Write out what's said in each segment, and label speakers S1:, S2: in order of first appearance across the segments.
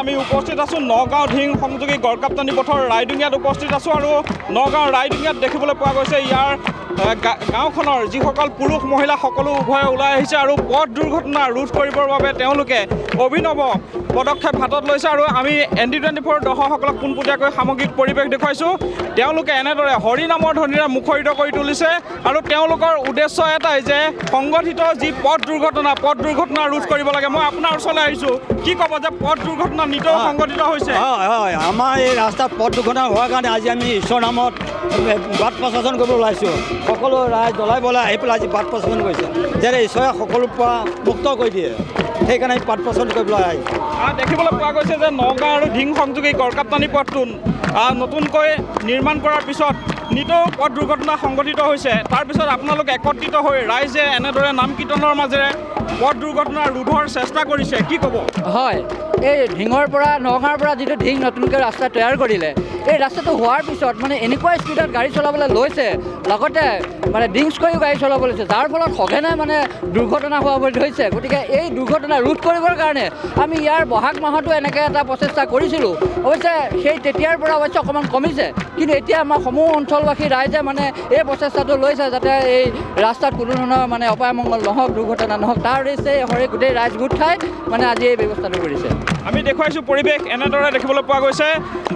S1: আমি উপস্থিত আছোঁ নগাঁও ঢিং সংযোগী গড়কাপ্তানি পথৰ ৰাইডিঙিয়াত উপস্থিত আছোঁ আৰু নগাঁও ৰাইডিঙিয়াত দেখিবলৈ পোৱা গৈছে ইয়াৰ গাঁওখনৰ যিসকল পুৰুষ মহিলা সকলো উভয়ে ওলাই আহিছে আৰু পথ দুৰ্ঘটনা ৰোধ কৰিবৰ বাবে তেওঁলোকে অভিনৱ পদক্ষেপ হাতত লৈছে আৰু আমি ND24 দৰ্শকসকলক পোনপটীয়াকৈ সামগ্ৰিক পৰিৱেশ দেখুৱাইছোঁ তেওঁলোকে এনেদৰে হৰি নামৰ ধ্বনিৰে মুখৰিত কৰি তুলিছে আৰু তেওঁলোকৰ উদ্দেশ্য এটাই যে সংগঠিত যি পথ দুৰ্ঘটনা ৰোধ কৰিব লাগে মই আপোনাৰ ওচৰলৈ আহিছোঁ কি ক'ব যে পথ দুৰ্ঘটনা নিতৌ সংগঠিত হৈছে
S2: হয় আমাৰ এই ৰাস্তাত পথ দুৰ্ঘটনা হোৱাৰ কাৰণে আজি আমি ঈশ্বৰৰ নামত বাট প্ৰশাসন কৰিব ওলাইছোঁ সকলো ৰাইজ জ্বলাই বলাই আহি পেলাই আজি বাট প্ৰশাসন কৰিছে যেনে ঈশ্বৰে সকলোৰ পৰা মুক্ত কৰি দিয়ে সেইকাৰণে বাট প্ৰশাসন কৰিবলৈ আহিছে
S1: দেখিবলৈ পোৱা গৈছে যে নগাঁও আৰু ঢিং সংযোগী গড়কাপ্তানি পথটো নতুনকৈ নিৰ্মাণ কৰাৰ পিছত নিতৌ পথ দুৰ্ঘটনা সংঘটিত হৈছে তাৰপিছত আপোনালোকে একত্ৰিত হৈ ৰাইজে এনেদৰে নাম কীৰ্তনৰ মাজেৰে পথ দুৰ্ঘটনা ৰোধৰ চেষ্টা কৰিছে কি ক'ব
S3: হয় এই ঢিঙৰ পৰা নগাঁৱৰ পৰা যিটো ঢিং নতুনকৈ ৰাস্তা তৈয়াৰ কৰিলে এই ৰাস্তাটো হোৱাৰ পিছত মানে এনেকুৱা স্পীডত গাড়ী চলাবলৈ লৈছে লগতে মানে ড্ৰিংকছ কৰিও গাড়ী চলাব লৈছে যাৰ ফলত সঘনাই মানে দুৰ্ঘটনা হোৱা ধৰিছে গতিকে এই দুৰ্ঘটনা ৰোধ কৰিবৰ কাৰণে আমি ইয়াৰ বহাগ মাহতো এনেকৈ এটা প্ৰচেষ্টা কৰিছিলোঁ অৱশ্যে সেই তেতিয়াৰ পৰা অৱশ্যে অকণমান কমিছে কিন্তু এতিয়া আমাৰ সমূহ অঞ্চলবাসী ৰাইজে মানে এই প্ৰচেষ্টাটো লৈছে যাতে এই ৰাস্তাত কোনো ধৰণৰ মানে অপায়মংগল নহওক দুৰ্ঘটনা নহওক তাৰ উদ্দেশ্যে গোটেই ৰাইজ গোট খাই মানে আজি এই ব্যৱস্থাটো কৰিছে
S1: আমি দেখুৱাইছোঁ পৰিৱেশ এনেদৰে দেখিবলৈ পোৱা গৈছে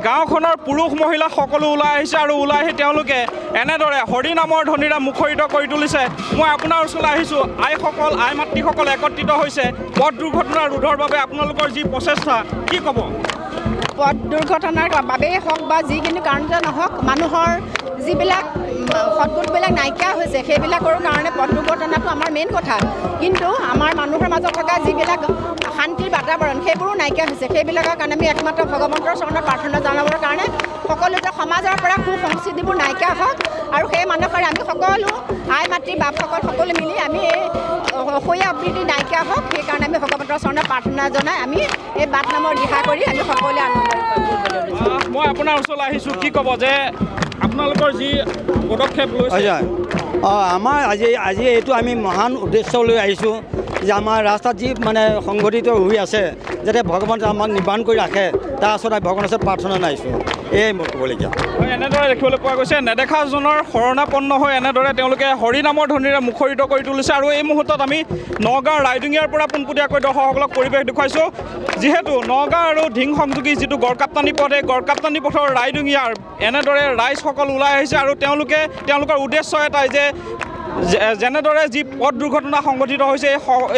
S1: গাঁওখনৰ পুৰুষ মহিলা সকলো ওলাই আহিছে আৰু ওলাই আহি তেওঁলোকে এনেদৰে হৰি নামৰ ধ্বনিৰে মুখৰিত কৰি তুলিছে মই আপোনাৰ ওচৰলৈ আহিছোঁ আইসকল আই মাতৃসকল একত্ৰিত হৈছে পথ দুৰ্ঘটনা ৰোধৰ বাবে আপোনালোকৰ যি প্ৰচেষ্টা কি ক'ব
S4: পথ দুৰ্ঘটনাৰ বাবেই হওক বা যিকোনো কাৰণতে নহওক মানুহৰ যিবিলাক সৎগুণবিলাক নাইকিয়া হৈছে সেইবিলাকৰ কাৰণে পথ দুৰ্ঘটনাটো আমাৰ মেইন কথা কিন্তু আমাৰ মানুহৰ মাজত থকা যিবিলাক শান্তিৰ বাতাবৰণ সেইবোৰো নাইকিয়া হৈছে সেইবিলাকৰ কাৰণে আমি একমাত্ৰ ভগৱন্তৰ চৰণত প্ৰাৰ্থনা জনাবৰ কাৰণে সকলোতে সমাজৰ পৰা কুসংস্কৃতিবোৰ নাইকিয়া হওক আৰু সেই মানসেৰে আমি সকলো আই মাতৃ বাপসকল সকলো মিলি আমি এই অসূয়া আবৃত্তি নাইকিয়া হওক সেইকাৰণে আমি ভগৱন্তৰ চৰণত প্ৰাৰ্থনা জনাই আমি এই বাট নামৰ দিহা কৰি আমি সকলোৱে আনন্দ
S1: মই আপোনাৰ ওচৰলৈ আহিছোঁ কি ক'ব যে আপোনালোকৰ যি পদক্ষেপ লৈছে
S2: আমাৰ আজি এইটো আমি মহান উদ্দেশ্য লৈ আহিছোঁ যে আমাৰ ৰাস্তাত যি মানে সংঘটিত হৈ আছে যাতে ভগৱানে আমাক নিৰ্মাণ কৰি ৰাখে তাৰ ওচৰত আমি ভগৱানৰ ওচৰত প্ৰাৰ্থনা জনাইছোঁ এয়াই মই ক'বলগীয়া
S1: এনেদৰে দেখিবলৈ পোৱা গৈছে নেদেখাজনৰ শৰণাপন্ন হৈ এনেদৰে তেওঁলোকে হৰি নামৰ ধ্বনিৰে মুখৰিত কৰি তুলিছে আৰু এই মুহূৰ্তত আমি নগাঁও ৰাইডিঙিয়াৰ পৰা পোনপটীয়াকৈ দৰ্শকসকলক পৰিৱেশ দেখুৱাইছোঁ যিহেতু নগাঁও আৰু ঢিং সংযোগী যিটো গড়কাপ্তানি পথ এই গড়কাপ্তানি পথৰ ৰাইডিঙিয়াৰ এনেদৰে ৰাইজসকল ওলাই আহিছে আৰু তেওঁলোকৰ উদ্দেশ্য এটাই যে যেনেদৰে যি পথ দুৰ্ঘটনা সংঘটিত হৈছে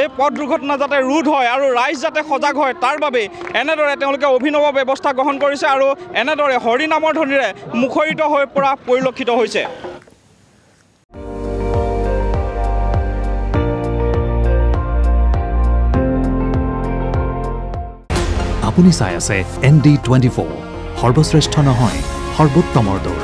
S1: এই পথ দুৰ্ঘটনা যাতে ৰোধ হয় আৰু ৰাইজ যাতে সজাগ হয় তাৰ বাবে এনেদৰে তেওঁলোকে অভিনৱ ব্যৱস্থা গ্ৰহণ কৰিছে আৰু এনেদৰে হৰি নামৰ ধ্বনিৰে মুখৰিত হৈ পৰা পৰিলক্ষিত হৈছে
S5: আপুনি চাই আছে ND24 সৰ্বশ্ৰেষ্ঠ নহয় সৰ্বোত্তমৰ দৌৰ